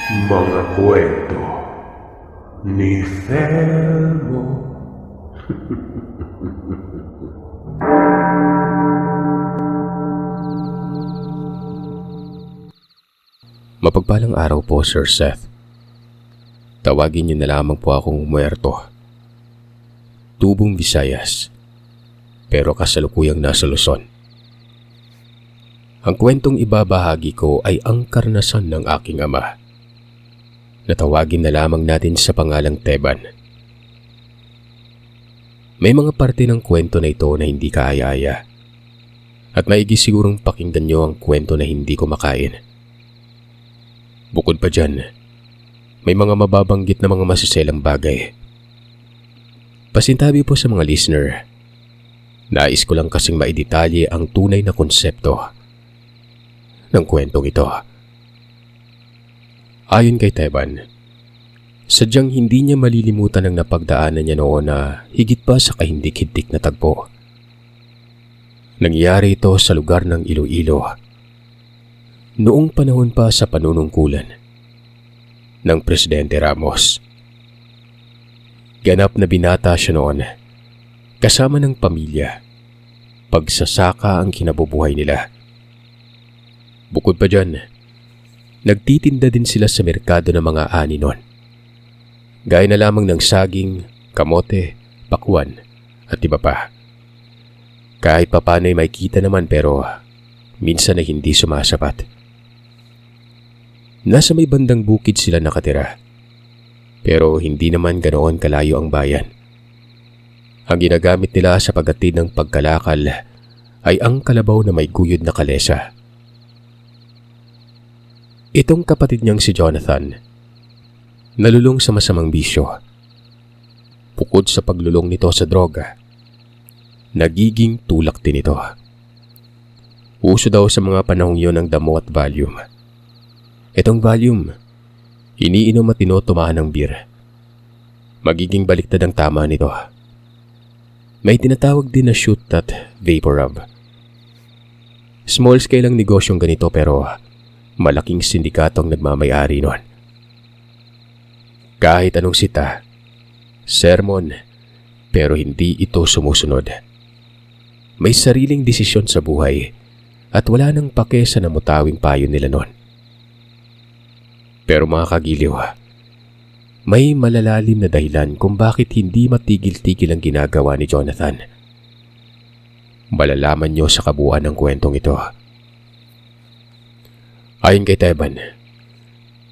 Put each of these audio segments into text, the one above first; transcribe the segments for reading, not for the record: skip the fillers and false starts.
Mga kwento ni Fermo. Mapagpalang araw po, Sir Seth. Tawagin niyo na lamang po akong muerto. Tubong Visayas, pero kasalukuyang nasa Luzon. Ang kwentong ibabahagi ko ay ang karanasan ng aking ama. Natawagin na lamang natin sa pangalang Teban. May mga parte ng kwento na ito na hindi kaaya-aya. At maigi sigurong pakinggan niyo ang kwento na hindi ko makain. Bukod pa dyan, may mga mababanggit na mga masiselang bagay. Pasintabi po sa mga listener. Nais ko lang kasing maidetalye ang tunay na konsepto ng kwentong ito. Ayon kay Teban, sadyang hindi niya malilimutan ang napagdaanan niya noon na higit pa sa kahindik-hindik na tagpo. Nangyari ito sa lugar ng Iloilo. Noong panahon pa sa panunungkulan ng Presidente Ramos. Ganap na binata siya noon, kasama ng pamilya. Pagsasaka ang kinabubuhay nila. Bukod pa dyan, nagtitinda din sila sa merkado ng mga ani noon. Gaya na lamang ng saging, kamote, pakwan at iba pa. Kahit papanay may kita naman pero minsan ay hindi sumasapat. Nasa may bandang bukid sila nakatira. Pero hindi naman ganoon kalayo ang bayan. Ang ginagamit nila sa paghatid ng pagkalakal ay ang kalabaw na may guyod na kalesa. Itong kapatid niyang si Jonathan, nalulong sa masamang bisyo. Bukod sa paglulong nito sa droga, nagiging tulak din ito. Uso daw sa mga panahong yon ang damo at Valium. Itong Valium, iniinom at tinutumahan ng beer. Magiging baliktad ang tama nito. May tinatawag din na shoot at vapor rub. Small scale ang negosyong ganito pero malaking sindikato ang nagmamay-ari nun. Kahit anong sita, sermon, pero hindi ito sumusunod. May sariling desisyon sa buhay at wala nang pake sa namutawing payo nila nun. Pero mga kagiliw, may malalalim na dahilan kung bakit hindi matigil-tigil ang ginagawa ni Jonathan. Malalaman niyo sa kabuuan ng kwentong ito. Ayon kay Teban,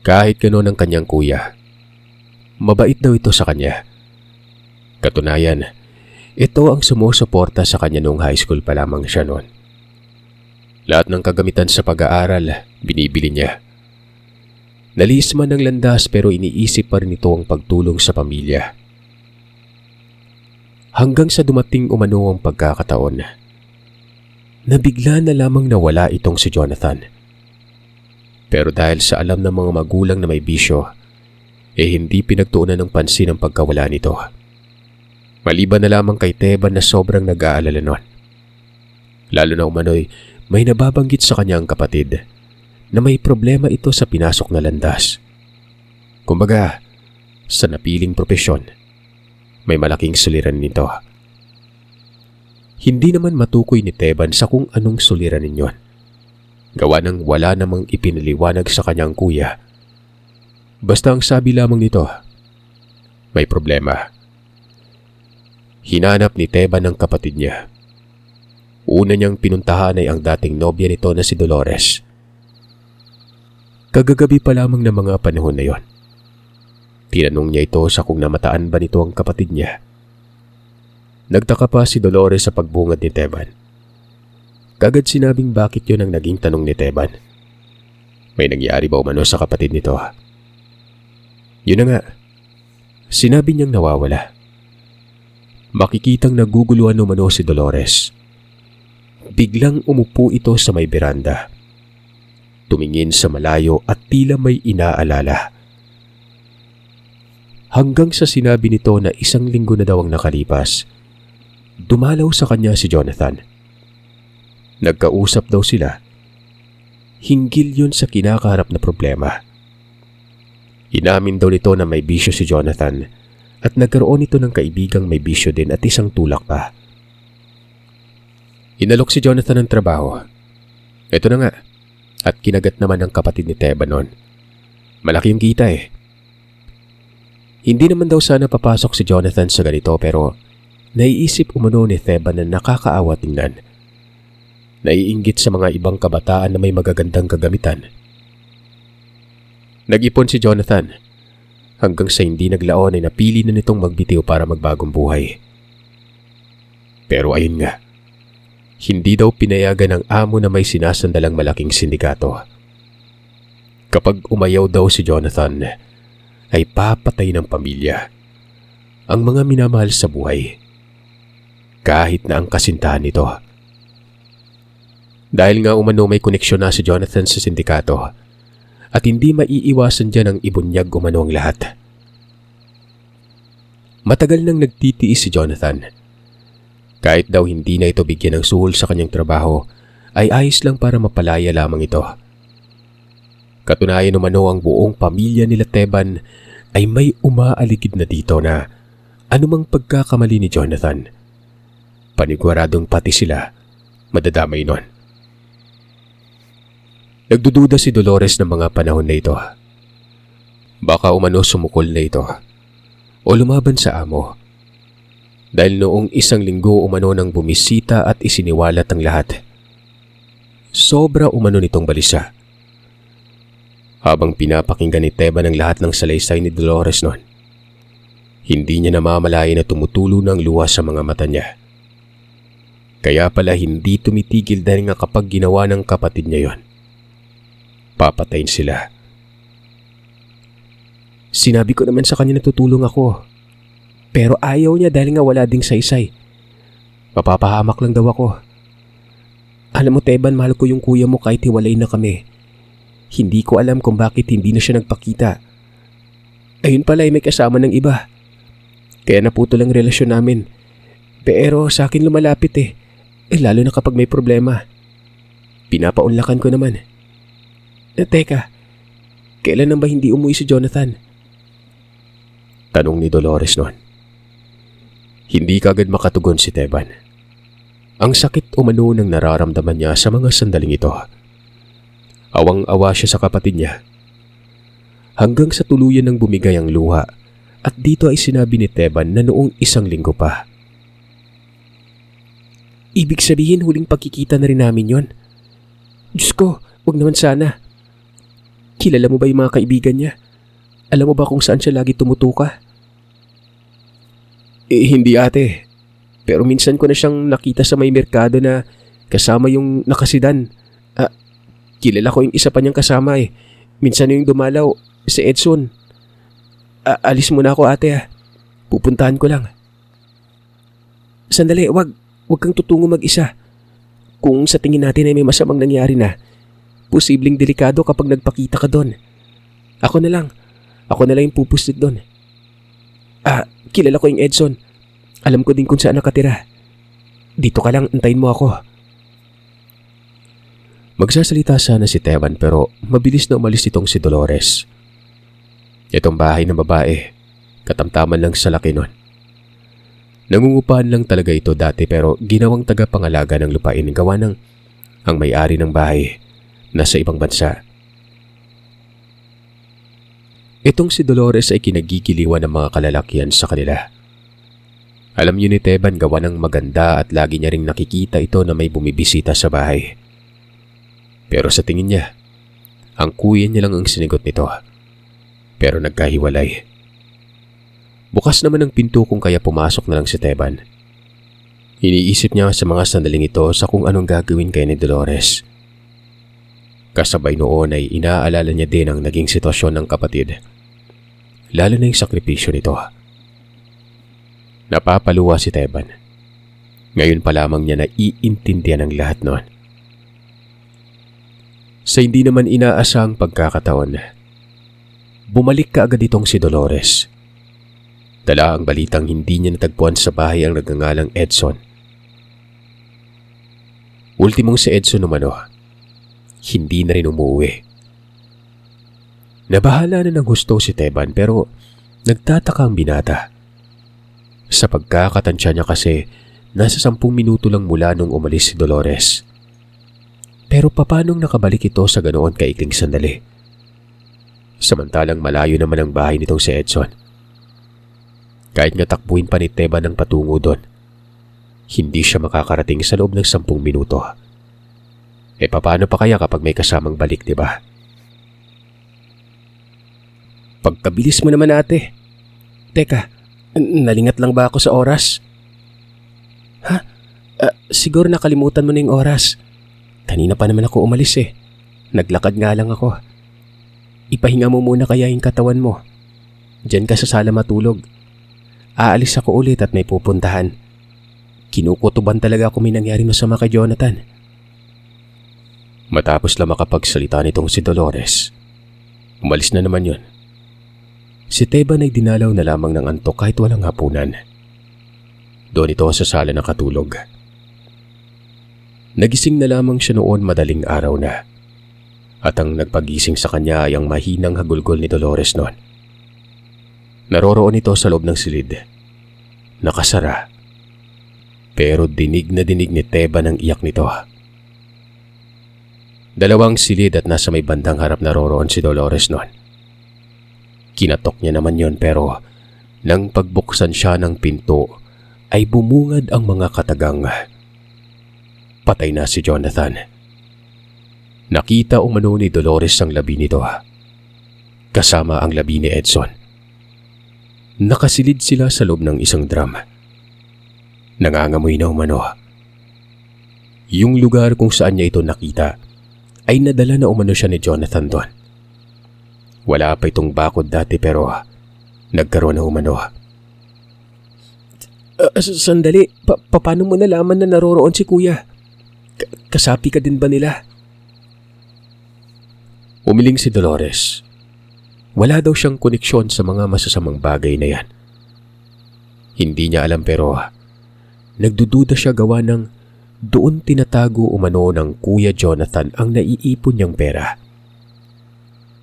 kahit ganoon ang kanyang kuya, mabait daw ito sa kanya. Katunayan, ito ang sumusuporta sa kanya noong high school pa lamang siya noon. Lahat ng kagamitan sa pag-aaral, binibili niya. Nalis man ng landas pero iniisip pa rin ito ang pagtulong sa pamilya. Hanggang sa dumating umano ang pagkakataon, nabigla na lamang nawala itong si Jonathan. Pero dahil sa alam ng mga magulang na may bisyo, hindi pinagtuunan ng pansin ang pagkawala nito. Maliban na lamang kay Teban na sobrang nag-aalala nun. Lalo na umano'y may nababanggit sa kanya ang kapatid na may problema ito sa pinasok na landas. Kumbaga, sa napiling propesyon, may malaking suliran nito. Hindi naman matukoy ni Teban sa kung anong suliranin yon. Gawa ng wala namang ipinaliwanag sa kanyang kuya. Basta ang sabi lamang nito, may problema. Hinanap ni Teban ang kapatid niya. Una niyang pinuntahan ay ang dating nobya nito na si Dolores. Kagagabi pa lamang ng mga panahon na yon. Tinanong niya ito sa kung namataan ba nito ang kapatid niya. Nagtaka pa si Dolores sa pagbungad ni Teban. Kagad sinabing bakit yon ang naging tanong ni Teban. May nangyari ba umano sa kapatid nito? Yun na nga, sinabi niyang nawawala. Makikitang naguguluhan umano si Dolores. Biglang umupo ito sa may beranda. Tumingin sa malayo at tila may inaalala. Hanggang sa sinabi nito na 1 linggo na daw ang nakalipas, dumalaw sa kanya si Jonathan. Nagkausap daw sila. Hinggil yun sa kinakaharap na problema. Inamin daw nito na may bisyo si Jonathan at nagkaroon ito ng kaibigang may bisyo din at isang tulak pa. Inalok si Jonathan ng trabaho. Ito na nga, at kinagat naman ng kapatid ni Teban noon. Malaki yung kita eh. Hindi naman daw sana papasok si Jonathan sa ganito pero naiisip umano ni Teban na nakakaawa tingnan. Naiinggit sa mga ibang kabataan na may magagandang kagamitan. Nag-ipon si Jonathan hanggang sa hindi naglaon ay napili na nitong magbitiw para magbagong buhay. Pero ayun nga, hindi daw pinayagan ng amo na may sinasandalang malaking sindikato. Kapag umayaw daw si Jonathan, ay papatay ng pamilya ang mga minamahal sa buhay, kahit na ang kasintahan nito. Dahil nga umano may koneksyon na si Jonathan sa sindikato at hindi maiiwasan dyan ang ibunyag umano ang lahat. Matagal nang nagtitiis si Jonathan. Kahit daw hindi na ito bigyan ng suhol sa kanyang trabaho, ay ayos lang para mapalaya lamang ito. Katunayan umano ang buong pamilya nila Teban ay may umaaligid na dito na anumang pagkakamali ni Jonathan, paniguradong pati sila madadamay nun. Nagdududa si Dolores ng mga panahon na ito. Baka umano sumukol na ito o lumaban sa amo. Dahil noong 1 linggo umano nang bumisita at isiniwalat ang lahat. Sobra umano nitong balisa. Habang pinapakinggan ni Teban ang lahat ng salaysay ni Dolores noon, hindi niya namamalayan na tumutulo ng luha sa mga mata niya. Kaya pala hindi tumitigil dahil nga kapag ginawa ng kapatid niya yon, papatayin sila. Sinabi ko naman sa kanya na tutulong ako. Pero ayaw niya dahil nga wala ding saysay. Mapapahamak lang daw ako. Alam mo Teban, mahal ko yung kuya mo kahit hiwalay na kami. Hindi ko alam kung bakit hindi na siya nagpakita. Ayun pala ay may kasama ng iba. Kaya naputol ang relasyon namin. Pero sa akin lumalapit eh. Lalo na kapag may problema. Pinapaunlakan ko naman. Teka, kailan nang ba hindi umuwi si Jonathan? Tanong ni Dolores noon. Hindi kagad makatugon si Teban. Ang sakit umano ng nararamdaman niya sa mga sandaling ito. Awang-awa siya sa kapatid niya. Hanggang sa tuluyan ng bumigay ang luha at dito ay sinabi ni Teban na noong 1 linggo pa. Ibig sabihin huling pagkikita na rin namin yon? Diyos ko, wag naman sana. Kilala mo ba yung mga kaibigan niya? Alam mo ba kung saan siya lagi tumutuka? Hindi ate. Pero minsan ko na siyang nakita sa may merkado na kasama yung nakasidan. Kilala ko yung isa pa niyang kasama eh. Minsan yung dumalaw, si Edson. Alis muna ako ate. Pupuntahan ko lang. Sandali, wag kang tutungo mag-isa. Kung sa tingin natin ay may masamang nangyari na, posibleng delikado kapag nagpakita ka doon. Ako na lang yung pupuslit doon. Kilala ko yung Edson. Alam ko din kung saan nakatira. Dito ka lang, antayin mo ako. Magsasalita sana si Teban pero mabilis na umalis itong si Dolores. Itong bahay ng babae, katamtaman lang sa laki nun. Nangungupahan lang talaga ito dati pero ginawang tagapangalaga ng lupain gawa ng ang may-ari ng bahay nasa ibang bansa. Itong si Dolores ay kinagigiliwan ng mga kalalakihan sa kanila. Alam niyo ni Teban gawa ng maganda at lagi niya ring nakikita ito na may bumibisita sa bahay. Pero sa tingin niya, ang kuya niya lang ang sinigot nito. Pero nagkahiwalay. Bukas naman ang pinto kung kaya pumasok na lang si Teban. Iniisip niya sa mga sandaling ito sa kung anong gagawin kay ni Dolores. Kasabay noon ay inaalala niya din ang naging sitwasyon ng kapatid. Lalo na yung sakripisyo nito. Napapaluwa si Teban. Ngayon pa lamang niya naiintindihan ang lahat noon. Sa hindi naman inaasahang pagkakataon, bumalik kaagad itong si Dolores. Dala ang balitang hindi niya natagpuan sa bahay ang nagngangalang Edson. Ultimong si Edson umano, hindi na rin umuwi. Nabahala na ng husto si Teban pero nagtataka ang binata. Sa pagkakatansya niya kasi, nasa 10 minuto lang mula nung umalis si Dolores. Pero papanong nakabalik ito sa ganoon kaikling sandali? Samantalang malayo naman ang bahay nitong si Edson. Kahit nga takbuhin pa ni Teban ang patungo doon, hindi siya makakarating sa loob ng 10 minuto. Paano pa kaya kapag may kasamang balik, di ba? Pagkabilis mo naman, ate. Teka, nalingat lang ba ako sa oras? Ha? Siguro nakalimutan mo na yung oras. Kanina pa naman ako umalis eh. Naglakad nga lang ako. Ipahinga mo muna kaya yung katawan mo. Diyan ka sa sala matulog. Aalis ako ulit at may pupuntahan. Kinukutuban talaga kung may nangyari masama kay Jonathan. Matapos lang makapagsalita nitong si Dolores, umalis na naman yun. Si Teban ay dinalaw na lamang ng antok kahit walang hapunan. Doon ito sa sala nakatulog. Nagising na lamang siya noon madaling araw na. At ang nagpagising sa kanya ay ang mahinang hagulgol ni Dolores noon. Naroroon ito sa loob ng silid. Nakasara. Pero dinig na dinig ni Teban ang iyak nito. Dalawang silid at nasa may bandang harap naroroon si Dolores noon. Kinatok niya naman yon pero nang pagbuksan siya ng pinto ay bumungad ang mga katagang. Patay na si Jonathan. Nakita umano ni Dolores ang labi nito. Kasama ang labi ni Edson. Nakasilid sila sa loob ng isang drum. Nangangamoy na umano. Yung lugar kung saan niya ito nakita ay nadala na umano siya ni Jonathan doon. Wala pa itong bakod dati pero nagkaroon na umano. Sandali, paano mo nalaman na naroroon si kuya? Kasapi ka din ba nila? Umiling si Dolores. Wala daw siyang koneksyon sa mga masasamang bagay na yan. Hindi niya alam pero nagdududa siya gawa ng doon tinatago umano ng Kuya Jonathan ang naiipon niyang pera.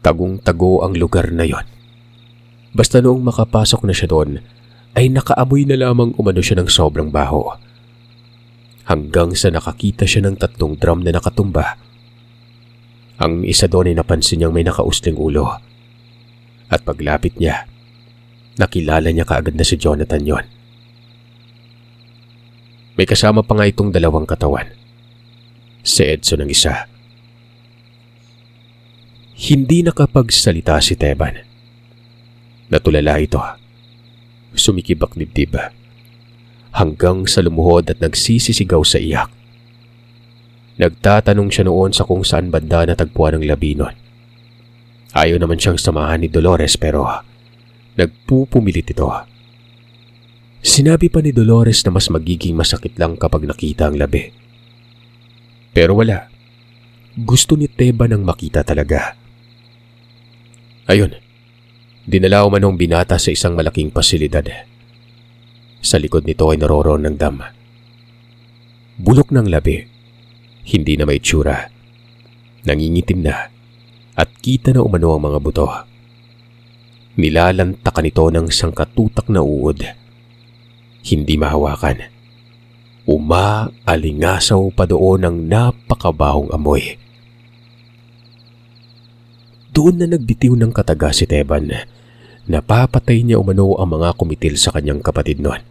Tagong-tago ang lugar na yon. Basta noong makapasok na siya doon, ay nakaamoy na lamang umano siya ng sobrang baho. Hanggang sa nakakita siya ng 3 drum na nakatumba. Ang isa doon ay napansin niyang may nakausling ulo. At paglapit niya, nakilala niya kaagad na si Jonathan yon. May kasama pa nga itong 2 katawan. Si Edson ang isa. Hindi nakapagsalita si Teban. Natulala ito. Sumikibak dibdib. Hanggang sa lumuhod at nagsisisigaw sa iyak. Nagtatanong siya noon sa kung saan banda natagpuan ang labi nun. Ayaw naman siyang samahan ni Dolores pero nagpupumilit ito. Sinabi pa ni Dolores na mas magiging masakit lang kapag nakita ang labi. Pero wala. Gusto ni Teban ang makita talaga. Ayun, dinala umanong binata sa isang malaking pasilidad. Sa likod nito ay naroroon ng dam. Bulok ng labi, hindi na may tsura. Nangingitim na at kita na umano ang mga buto. Nilalantakan ito ng sangkatutak na uod. Hindi mahawakan. Umaalingasaw pa doon ang napakabahong amoy. Doon na nagbitiw ng kataga si Teban. Napapatay niya umano ang mga kumitil sa kanyang kapatid noon.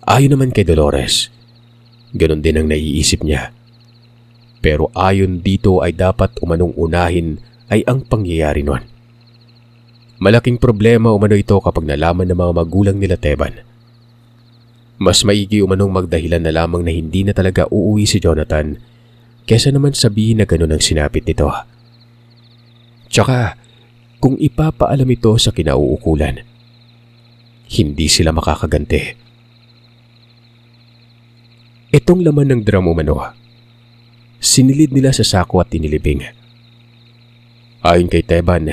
Ayon naman kay Dolores, ganon din ang naiisip niya. Pero ayon dito ay dapat umanong unahin ay ang pangyayari noon. Malaking problema umano ito kapag nalaman ng mga magulang nila Teban. Mas maigi umanong magdahilan na lamang na hindi na talaga uuwi si Jonathan kesa naman sabihin na ganon ang sinapit nito. Tsaka, kung ipapaalam ito sa kinauukulan, hindi sila makakaganti. Itong laman ng drum umano, sinilid nila sa sako at tinilibing. Ayon kay Teban,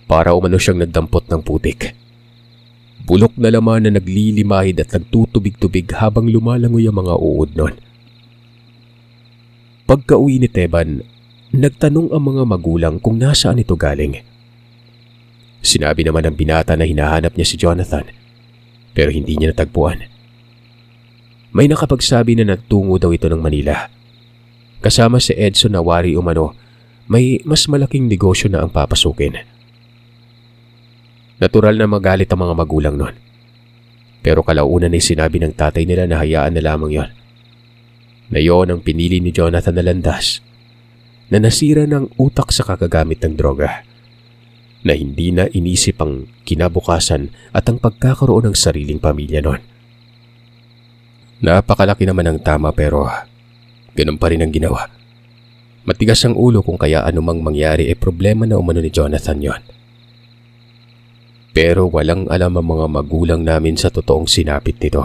para umano siyang nagdampot ng putik. Bulok na laman na naglilimahid at nagtutubig-tubig habang lumalangoy ang mga uod nun. Pagka-uwi ni Teban, Nagtanong ang mga magulang kung nasaan ito galing. Sinabi naman ng binata na hinahanap niya si Jonathan, pero hindi niya natagpuan. May nakapagsabi na nagtungo daw ito ng Manila. Kasama si Edson na wari umano, may mas malaking negosyo na ang papasukin. Natural na magalit ang mga magulang nun. Pero kalaunan ay sinabi ng tatay nila na hayaan na lamang yon. Na yon ang pinili ni Jonathan na landas, na nasira ng utak sa kakagamit ng droga, na hindi na inisip ang kinabukasan at ang pagkakaroon ng sariling pamilya nun. Napakalaki naman ang tama pero ganun pa rin ang ginawa. Matigas ang ulo kung kaya anumang mangyari ay problema na umano ni Jonathan yon. Pero walang alam ang mga magulang namin sa totoong sinapit nito.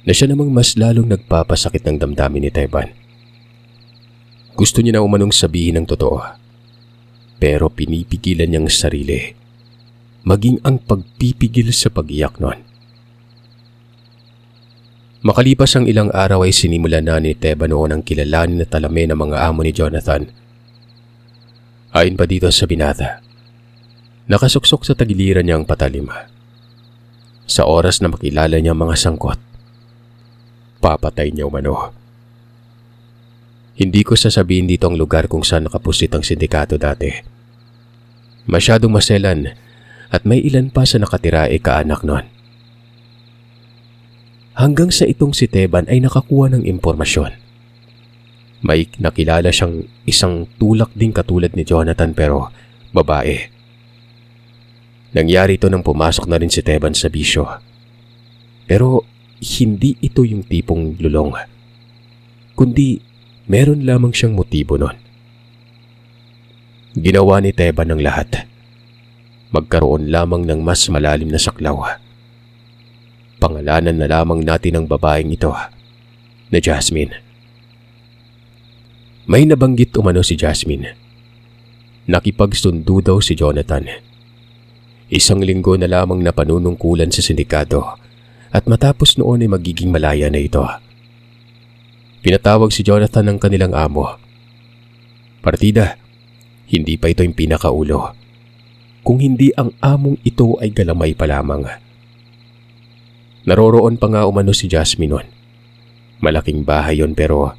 Na siya namang mas lalong nagpapasakit ng damdamin ni Teban. Gusto niya na umanong sabihin ng totoo. Pero pinipigilan niyang sarili. Maging ang pagpipigil sa pag-iyak nun. Makalipas ang ilang araw ay sinimulan na ni Teban noon ang kilalanin na talamin ng mga amo ni Jonathan. Ayon pa dito sa binata, nakasuksok sa tagiliran niya ang patalim. Sa oras na makilala niya mga sangkot, papatay niya umano. Hindi ko sasabihin dito ang lugar kung saan nakapusit ang sindikato dati. Masyadong maselan at may ilan pa sa nakatira ay kaanak nun. Hanggang sa itong si Teban ay nakakuha ng impormasyon. May nakilala siyang isang tulak din katulad ni Jonathan pero babae. Nangyari ito nang pumasok na rin si Teban sa bisyo. Pero hindi ito yung tipong lulong. Kundi meron lamang siyang motibo nun. Ginawa ni Teban ang lahat. Magkaroon lamang ng mas malalim na saklaw. Pangalanan na lamang natin ang babaeng ito na Jasmine. May nabanggit umano si Jasmine. Nakipagsundo daw si Jonathan. 1 linggo na lamang na panunungkulan sa sindikato at matapos noon ay magiging malaya na ito. Pinatawag si Jonathan ng kanilang amo. Partida, hindi pa ito yung pinakaulo. Kung hindi ang among ito ay galamay pa lamang. Naroroon pa nga umano si Jasmine noon. Malaking bahay yon pero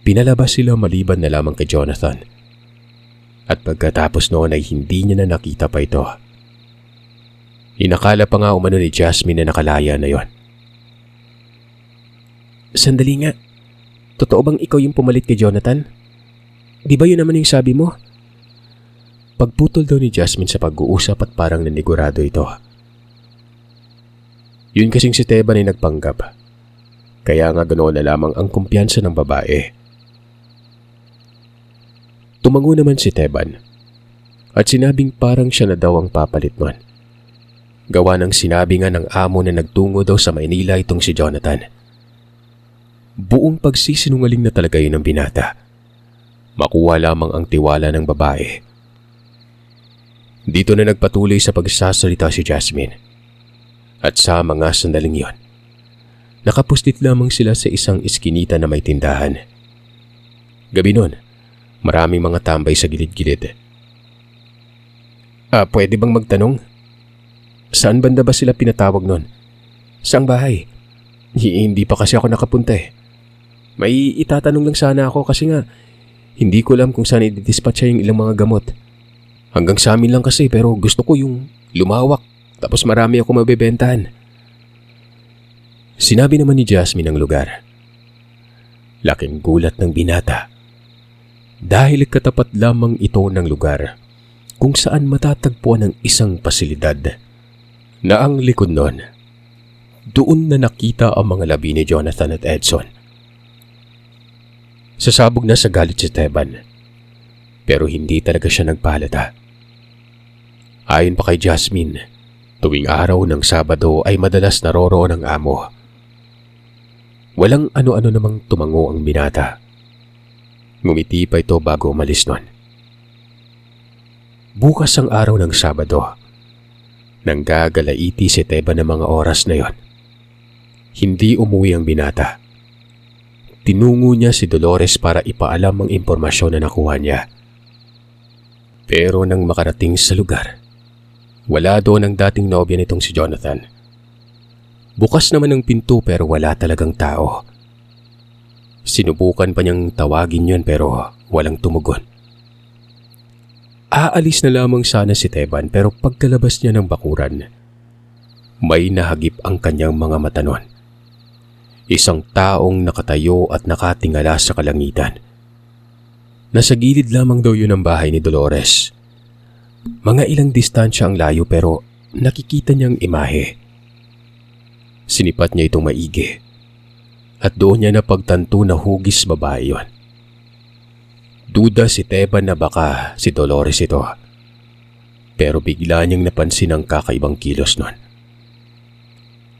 pinalabas sila maliban na lamang kay Jonathan. At pagkatapos noon ay hindi niya na nakita pa ito. Inakala pa nga umano ni Jasmine na nakalaya na yon. Sandali nga. Totoo bang ikaw yung pumalit kay Jonathan? Di ba yun naman yung sabi mo? Pagputol daw ni Jasmine sa pag-uusap at parang nanigurado ito. Yun kasing si Teban ay nagpanggap. Kaya nga ganoon na lamang ang kumpiyansa ng babae. Tumango naman si Teban at sinabing parang siya na daw ang papalit nun. Gawa ng sinabi nga ng amo na nagtungo daw sa Maynila itong si Jonathan. Buong pagsisinungaling na talaga yun ng binata. Makuha lamang ang tiwala ng babae. Dito na nagpatuloy sa pagsasalita si Jasmine. At sa mga sandaling yon, nakapustit lamang sila sa isang iskinita na may tindahan. Gabi nun, maraming mga tambay sa gilid-gilid. Pwede bang magtanong? Saan banda ba sila pinatawag nun? Saang bahay? Hindi pa kasi ako nakapunta eh. May itatanong lang sana ako kasi nga hindi ko alam kung saan i-dispatcha yung ilang mga gamot. Hanggang sa amin lang kasi pero gusto ko yung lumawak tapos marami ako mabebentahan. Sinabi naman ni Jasmine ang lugar. Laking gulat ng binata. Dahil katapat lamang ito ng lugar kung saan matatagpuan ang isang pasilidad na ang likod nun, doon na nakita ang mga labi ni Jonathan at Edson. Sasabog na sa galit si Teban, pero hindi talaga siya nagpahalata. Ayon pa kay Jasmine, tuwing araw ng Sabado ay madalas naroroon ang amo. Walang ano-ano namang tumango ang binata. Ngumiti pa ito bago umalis nun. Bukas ang araw ng Sabado. Nanggagalaiti si Teban ng mga oras na yon. Hindi umuwi ang binata. tinungo niya si Dolores para ipaalam ang impormasyon na nakuha niya. Pero nang makarating sa lugar, wala doon ang dating nobya nitong si Jonathan. Bukas naman ang pinto pero wala talagang tao. Sinubukan pa niyang tawagin yun pero walang tumugon. Aalis na lamang sana si Teban pero pagkalabas niya ng bakuran, may nahagip ang kanyang mga mata noon. Isang taong nakatayo at nakatingala sa kalangitan. Nasa gilid lamang daw yun ang bahay ni Dolores. Mga ilang distansya ang layo pero nakikita niyang imahe. Sinipat niya itong maigi at doon niya napagtanto na hugis babae yon. Duda si Teban na baka si Dolores ito. Pero bigla niyang napansin ang kakaibang kilos nun.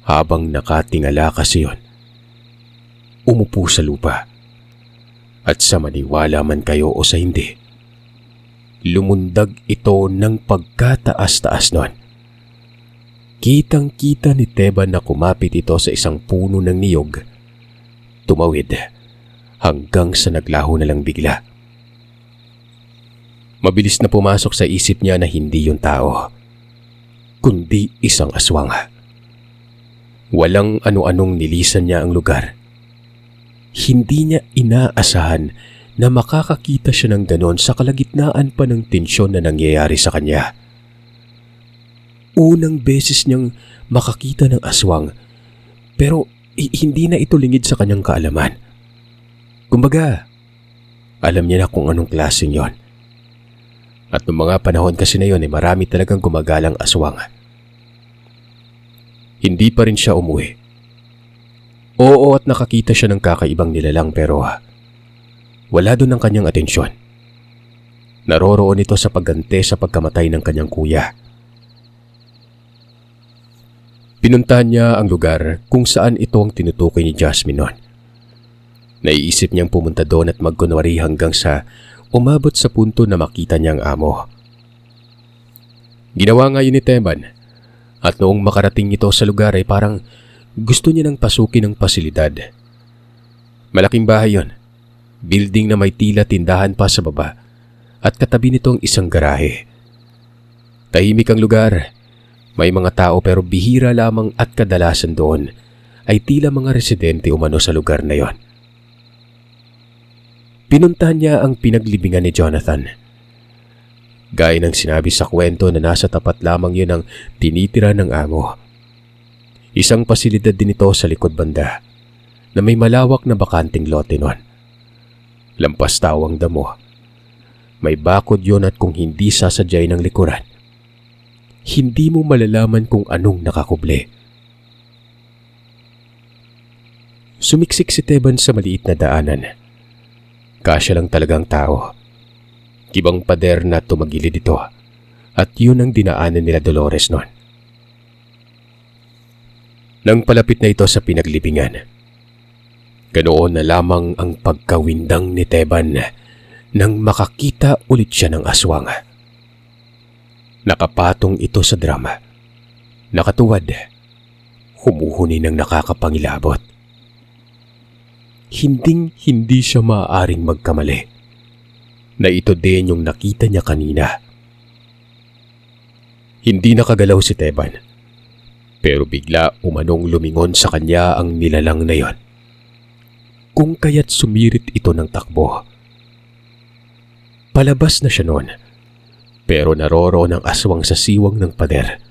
Habang nakatingala kasi yon, umupo sa lupa. At sa maniwala man kayo o sa hindi, lumundag ito ng pagkataas-taas nun. Kitang-kita ni Teban na kumapit ito sa isang puno ng niyog. Tumawid hanggang sa naglaho na lang bigla. Mabilis na pumasok sa isip niya na hindi yung tao, kundi isang aswang. Walang ano-anong nilisan niya ang lugar. Hindi niya inaasahan na makakakita siya ng ganon sa kalagitnaan pa ng tensyon na nangyayari sa kanya. Unang beses niyang makakita ng aswang, pero hindi na ito lingid sa kanyang kaalaman. Kumbaga, alam niya na kung anong klaseng yon. At noong mga panahon kasi na yon ay marami talagang gumagalang aswang. Hindi pa rin siya umuwi. Oo, at nakakita siya ng kakaibang nilalang pero wala doon ang kanyang atensyon. Naroroon ito sa paggante sa pagkamatay ng kanyang kuya. Pinuntahan niya ang lugar kung saan ito ang tinutukoy ni Jasmine noon. Naiisip niyang pumunta doon at magkunwari hanggang sa umabot sa punto na makita niya ang amo. Ginawa nga yun ni Teban at noong makarating ito sa lugar ay parang gusto niya nang pasukin ang pasilidad. Malaking bahay yon, building na may tila tindahan pa sa baba at katabi nito ang isang garahe. Tahimik ang lugar, may mga tao pero bihira lamang at kadalasan doon ay tila mga residente umano sa lugar na yon. Pinuntahan niya ang pinaglibingan ni Jonathan. Gaya ng sinabi sa kwento na nasa tapat lamang yun ang tinitira ng amo. Isang pasilidad din ito sa likod banda na may malawak na bakanting lote nun. Lampas tawang damo. May bakod yun at kung hindi sasadyay ng likuran, hindi mo malalaman kung anong nakakuble. Sumiksik si Teban sa maliit na daanan. Kasya lang talagang tao. Kibang pader na tumagilid ito at yun ang dinaanan nila Dolores noon. Nang palapit na ito sa pinaglibingan, ganoon na lamang ang pagkawindang ni Teban nang makakita ulit siya ng aswang. Nakapatong ito sa drama, nakatuwad, humuhuni ng nakakapangilabot. Hinding-hindi siya maaaring magkamali na ito din yung nakita niya kanina. Hindi nakagalaw si Teban, pero bigla umanong lumingon sa kanya ang nilalang na yon. Kung kaya't sumirit ito ng takbo. Palabas na siya noon, pero naroroon ang aswang sa siwang ng pader.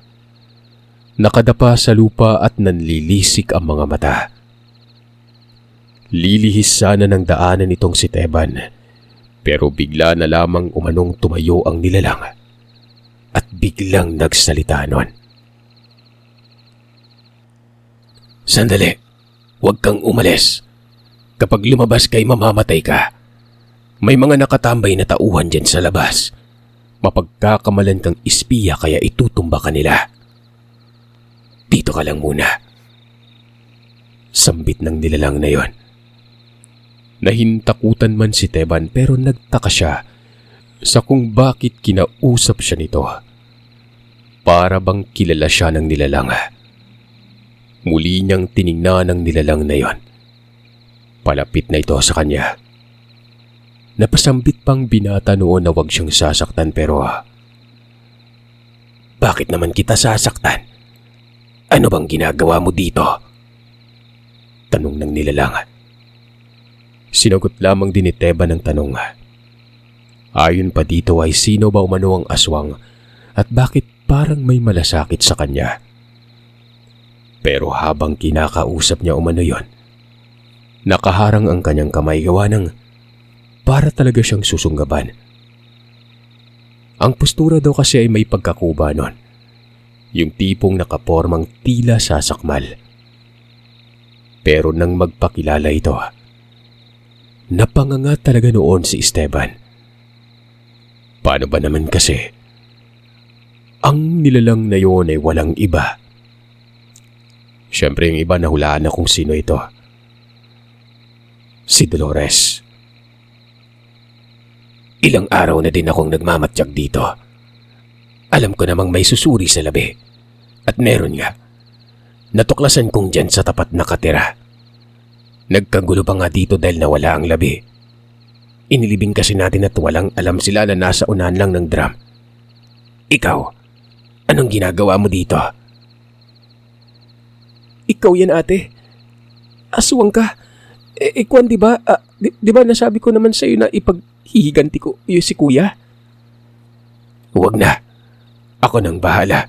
Nakadapa sa lupa at nanlilisik ang mga mata. Lilihis sana ng daanan itong si Teban, pero bigla na lamang umanong tumayo ang nilalang at biglang nagsalita nun. Sandali, huwag kang umalis. Kapag lumabas kay mamamatay ka. May mga nakatambay na tauhan dyan sa labas. Mapagkakamalan kang espiya kaya itutumba ka nila. Dito ka lang muna. Sambit ng nilalang na yon. Nahintakutan man si Teban pero nagtaka siya sa kung bakit kinausap siya nito. Para bang kilala siya ng nilalang. Muli niyang tiningnan ang nilalang na yon. Palapit na ito sa kanya. Napasambit pang binata noon na huwag siyang sasaktan pero bakit naman kita sasaktan? Ano bang ginagawa mo dito? Tanong ng nilalang. Sinagot lamang din ni Teba ng tanong. Ayon pa dito ay sino ba umano ang aswang at bakit parang may malasakit sa kanya? Pero habang kinakausap niya umano yon, nakaharang ang kanyang kamay gawa ng para talaga siyang susunggaban. Ang postura daw kasi ay may pagkakuba nun. Yung tipong nakapormang tila sasakmal. Pero nang magpakilala ito, napanganga talaga noon si Esteban. Paano ba naman kasi? Ang nilalang na yun ay walang iba. Siyempre yung iba nahulaan na kung sino ito. Si Dolores. Ilang araw na din akong nagmamatiyag dito. Alam ko namang may susuri sa labi. At meron nga. Natuklasan kong dyan sa tapat nakatira. Nagkagulo pa nga dito dahil nawala ang labi. Inilibing kasi natin at walang alam sila na nasa unahan lang ng drum. Ikaw, anong ginagawa mo dito? Ikaw yan ate. Aswang ka. Kwan diba? Diba nasabi ko naman sa'yo na ipaghihiganti ko yung si kuya? Huwag na. Ako nang bahala.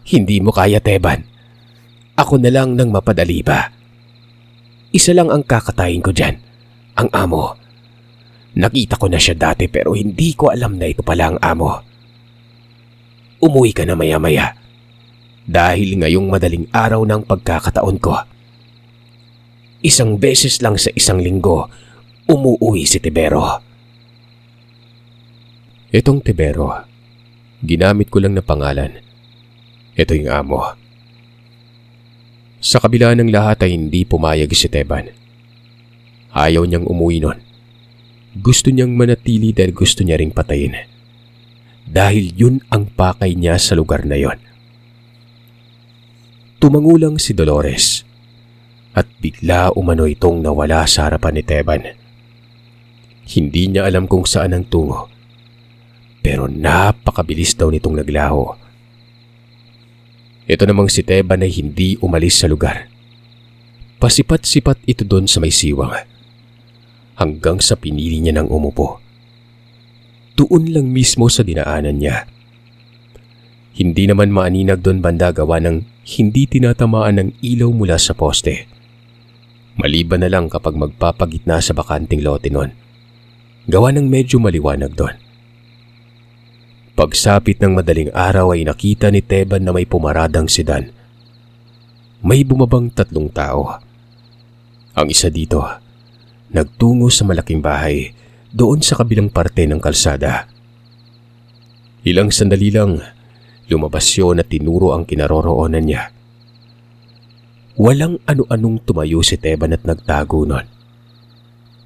Hindi mo kaya, Teban. Ako na lang nang mapadali ba. Isa lang ang kakatayin ko dyan. Ang amo. Nakita ko na siya dati pero hindi ko alam na ito pala ang amo. Umuwi ka na maya-maya. Dahil ngayong madaling araw ng pagkakataon ko. Isang beses lang sa isang linggo, umuwi si Tibero. Itong Tibero, ginamit ko lang na pangalan. Ito yung amo. Sa kabila ng lahat ay hindi pumayag si Teban. Ayaw niyang umuwi nun. Gusto niyang manatili dahil gusto niya ring patayin. Dahil yun ang pakay niya sa lugar na yon. Tumangulang si Dolores at bigla umano itong nawala sa harapan ni Teban. Hindi niya alam kung saan ang tungo. Pero napakabilis daw nitong naglaho. Ito namang si Teban ay hindi umalis sa lugar. Pasipat-sipat ito doon sa may siwang. Hanggang sa pinili niya ng umupo. Doon lang mismo sa dinaanan niya. Hindi naman maaninag doon banda gawa ng hindi tinatamaan ng ilaw mula sa poste. Maliban na lang kapag magpapagitna sa bakanting lote nun. Gawa ng medyo maliwanag doon. Pagsapit ng madaling araw ay nakita ni Teban na may pumaradang sedan. May bumabang 3 tao. Ang isa dito, nagtungo sa malaking bahay doon sa kabilang parte ng kalsada. Ilang sandali lang, lumabas yun at tinuro ang kinaroroonan niya. Walang ano-anong tumayo si Teban at nagtago nun.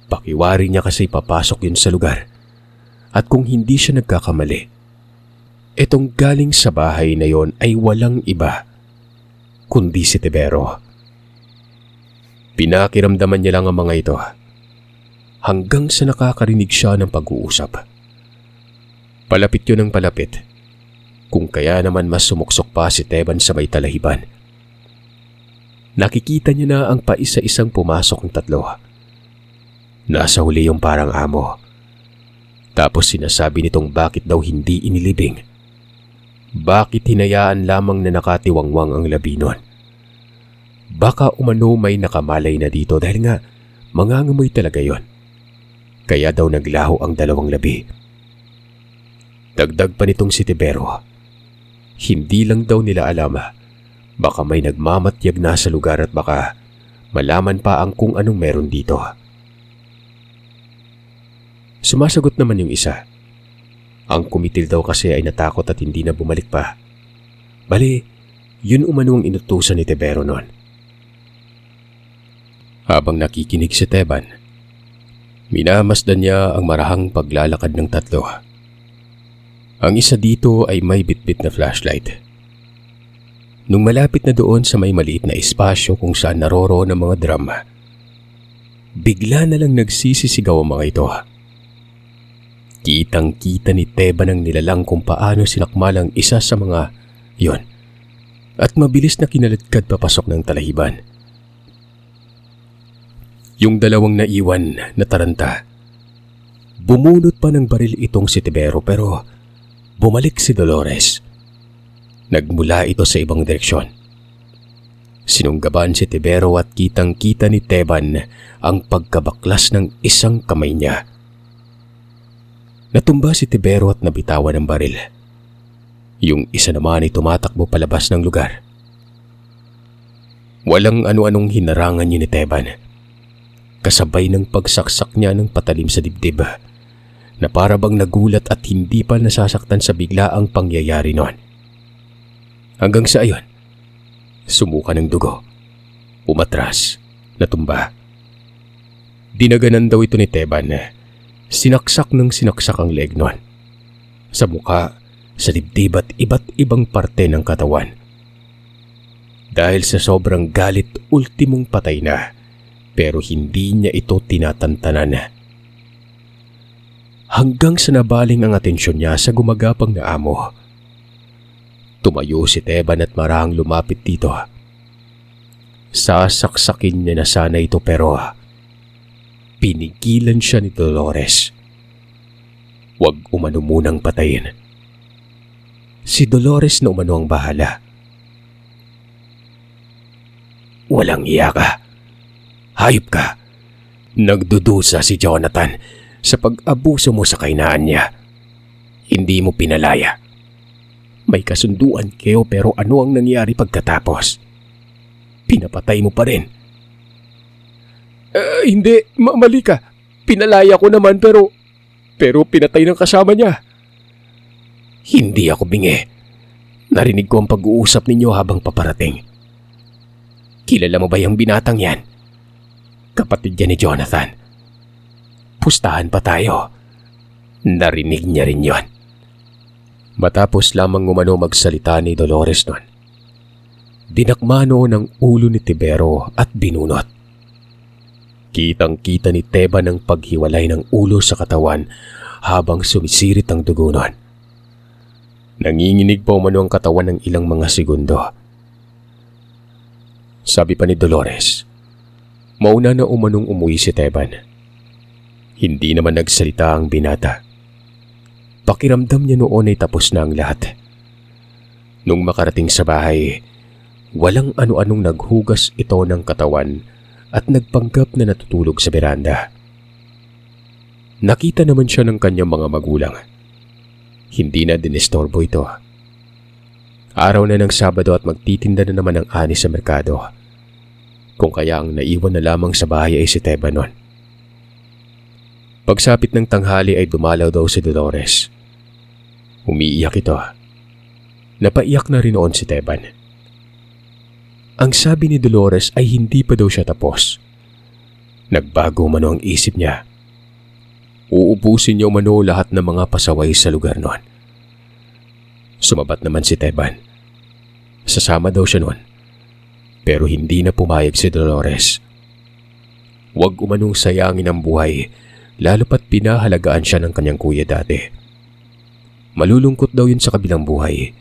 Pakiwari niya kasi papasok yun sa lugar. At kung hindi siya nagkakamali, itong galing sa bahay na yon ay walang iba, kundi si Tibero. Pinakiramdaman niya lang ang mga ito, hanggang sa nakakarinig siya ng pag-uusap. Palapit yun ng palapit, kung kaya naman mas sumuksok pa si Teban sa may talahiban. Nakikita niya na ang paisa-isang pumasok ng 3. Nasa huli yung parang amo. Tapos sinasabi nitong bakit daw hindi inilibing. Bakit hinayaan lamang na nakatiwangwang ang labi nun? Baka umano may nakamalay na dito dahil nga mangangamoy talaga yon. Kaya daw naglaho ang 2 labi. Dagdag pa nitong si Tibero. Hindi lang daw nila alam. Baka may nagmamatyag na sa lugar at baka malaman pa ang kung anong meron dito. Sumasagot naman yung isa. Ang kumitil daw kasi ay natakot at hindi na bumalik pa. Bali, yun umano ang inutusan ni Tibero noon. Habang nakikinig si Teban, minamasdan niya ang marahang paglalakad ng 3. Ang isa dito ay may bitbit na flashlight. Nung malapit na doon sa may maliit na espasyo kung saan naroroon ang mga drum, Bigla na lang nagsisisigaw ang mga ito. Kitang-kita ni Teban ang nilalang kung paano sinakmal ang isa sa mga yon at mabilis na kinaladkad papasok ng talahiban. Yung dalawang naiwan na taranta, bumunot pa ng baril itong si Tibero pero bumalik si Dolores. Nagmula ito sa ibang direksyon. Sinunggaban si Tibero at kitang-kita ni Teban ang pagkabaklas ng isang kamay niya. Natumba si Tibero at nabitawan ng baril. Yung isa naman ay tumatakbo palabas ng lugar. Walang ano-anong hinarangan niya ni Teban. Kasabay ng pagsaksak niya ng patalim sa dibdib na para bang nagulat at hindi pa nasasaktan sa biglaang pangyayari noon. Hanggang sa ayon, sumuka ng dugo, umatras, natumba. Dinaganan daw ito ni Teban. Sinaksak ng sinaksak ang leg noon. Sa muka, sa dibdib at iba't ibang parte ng katawan. Dahil sa sobrang galit, ultimong patay na. Pero hindi niya ito tinatantanan. Hanggang sa nabaling ang atensyon niya sa gumagapang na amo. Tumayo si Teban at marahang lumapit dito. Sasaksakin niya na sana ito pero pinigilan siya ni Dolores. Huwag umano munang patayin. Si Dolores na umano ang bahala. Walang iya ka. Hayop ka. Nagdudusa si Jonathan sa pag-abuso mo sa kainaan niya. Hindi mo pinalaya. May kasunduan kayo pero ano ang nangyari pagkatapos? Pinapatay mo pa rin. Hindi, mali ka. Pinalaya ko naman pero pinatay ng kasama niya. Hindi ako bingi. Narinig ko ang pag-uusap ninyo habang paparating. Kilala mo ba yung binatang yan? Kapatid niya ni Jonathan. Pustahan pa tayo. Narinig niya rin yon. Matapos lamang umano magsalita ni Dolores noon, dinakmano ng ulo ni Tibero at binunot. Kitang-kita ni Teban ang paghiwalay ng ulo sa katawan habang sumisirit ang dugo noon. Nanginginig pa umano ang katawan ng ilang mga segundo. Sabi pa ni Dolores, mauna na umanong umuwi si Teban. Hindi naman nagsalita ang binata. Pakiramdam niya noon ay tapos na ang lahat. Nung makarating sa bahay, walang ano-anong naghugas ito ng katawan at nagpanggap na natutulog sa beranda. Nakita naman siya ng kanyang mga magulang. Hindi na dinistorbo ito. Araw na ng Sabado at magtitinda na naman ng ani sa merkado. Kung kaya ang naiwan na lamang sa bahay ay si Teban noon. Pagsapit ng tanghali ay dumalaw daw si Dolores. Umiiyak ito. Napaiyak na rin noon si Teban. Ang sabi ni Dolores ay hindi pa daw siya tapos. Nagbago umano ang isip niya. Uubusin niya umano lahat ng mga pasaway sa lugar noon. Sumabat naman si Teban. Sasama daw siya noon. Pero hindi na pumayag si Dolores. Huwag umanong sayangin ang buhay, lalo pat pinahalagaan siya ng kanyang kuya dati. Malulungkot daw yun sa kabilang buhay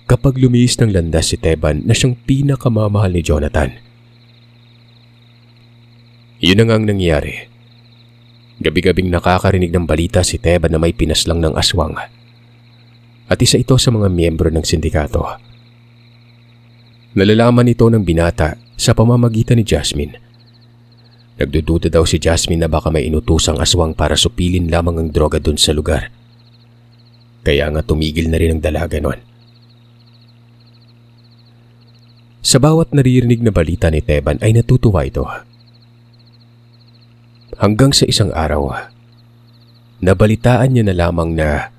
kapag lumihis ng landas si Teban na siyang pinakamamahal ni Jonathan. Yun na nga ang nangyari. Gabi-gabing nakakarinig ng balita si Teban na may pinaslang ng aswang. At isa ito sa mga miyembro ng sindikato. Nalalaman ito ng binata sa pamamagitan ni Jasmine. Nagdududa daw si Jasmine na baka may inutusang aswang para supilin lamang ang droga dun sa lugar. Kaya nga tumigil na rin ang dalaga noon. Sa bawat naririnig na balita ni Teban ay natutuwa ito. Hanggang sa isang araw, nabalitaan niya na lamang na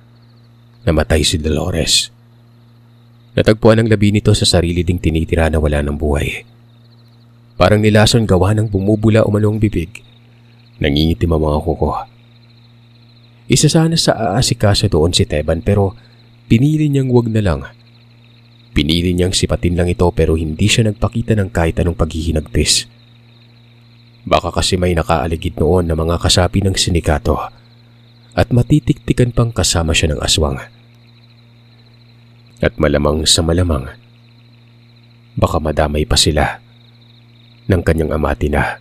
namatay si Dolores. Natagpuan ang labi nito sa sarili ding tinitira na wala ng buhay. Parang nilason gawa ng bumubula umanong bibig. Nangingitim ang mga kuko. Isa sana sa aasikaso doon si Teban pero pinili niyang wag na lang. Pinili niyang sipatin lang ito pero hindi siya nagpakita ng kahit anong paghihinagpis. Baka kasi may nakaaligid noon na mga kasapi ng sindikato at matitiktikan pang kasama siya ng aswang. At malamang sa malamang, baka madamay pa sila ng kanyang amati na